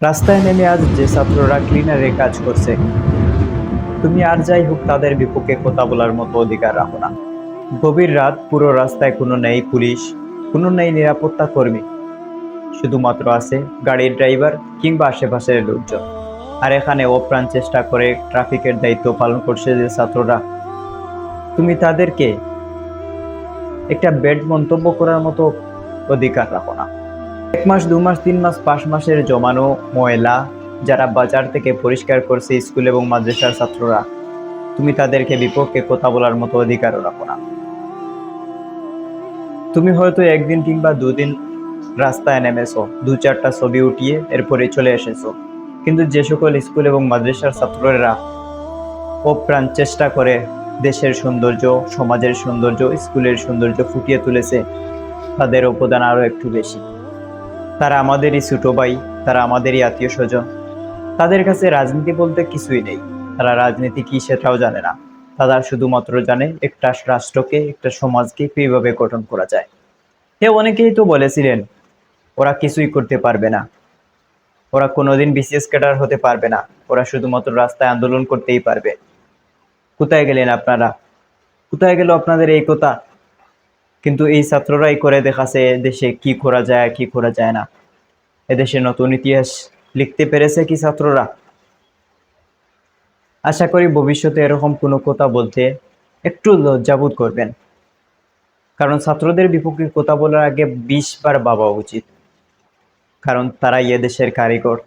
রাস্তায় নেমে আজ যে ছাত্ররা ক্লিনারের কাজ করছে, তুমি আর যাই হোক তাদের বিপক্ষে কথা বলার মতো অধিকার রাখো না। গভীর রাত, পুরো রাস্তায় কোনো নেই পুলিশ, কোনো নেই নিরাপত্তা কর্মী, শুধুমাত্র আছে গাড়ির ড্রাইভার কিংবা আশেপাশের লোকজন। আর এখানে অপ্রাণ চেষ্টা করে ট্রাফিকের দায়িত্ব পালন করছে যে ছাত্ররা, তুমি তাদেরকে একটা বেড মন্তব্য করার মতো অধিকার রাখো না। 1 মাস, 2 মাস, 3 মাস, 5 মাসের জমানো ময়লা যারা বাজার থেকে পরিষ্কার করছে স্কুল এবং মাদ্রাসার ছাত্ররা, তুমি তাদেরকে বিপক্ষে কথা বলার মতো অধিকারও রাখো না। তুমি হয়তো একদিন কিংবা দুদিন রাস্তায় নেমেছো, 2-4টা ছবি উঠিয়ে এরপরে চলে এসেছো, কিন্তু যে সকল স্কুল এবং মাদ্রাসার ছাত্ররা অপ্রাণ চেষ্টা করে দেশের সৌন্দর্য, সমাজের সৌন্দর্য, স্কুলের সৌন্দর্য ফুটিয়ে তুলেছে, তাদের অবদান আরো একটু বেশি। তারা আমাদেরই ছোট ভাই, তারা আমাদেরই আত্মীয় স্বজন। তাদের কাছে রাজনীতি বলতে কিছুই নেই, তারা রাজনীতি কি সেটাও জানে না। তারা শুধুমাত্র জানে একটা রাষ্ট্রকে, একটা সমাজকে কিভাবে গঠন করা যায়। অনেকেই তো বলেছিলেন ওরা কিছুই করতে পারবে না, ওরা কোনোদিন বিসিএস ক্যাডার হতে পারবে না, ওরা শুধুমাত্র রাস্তায় আন্দোলন করতেই পারবে। কোথায় গেলেন আপনারা? কোথায় গেল আপনাদের এই কথা? কিন্তু এই ছাত্ররাই করে দেখাছে দেশে কি করা যায় কি করা যায় না। এদেশে নতুন ইতিহাস লিখতে পেরেছে কি ছাত্ররা? আশা করি ভবিষ্যতে এরকম কোনো কথা বলতে একটু লজ্জাবোধ করবেন, কারণ ছাত্রদের বিপক্ষে কথা বলার আগে 20 বার ভাবা উচিত, কারণ তারাই এদেশের কারিগর।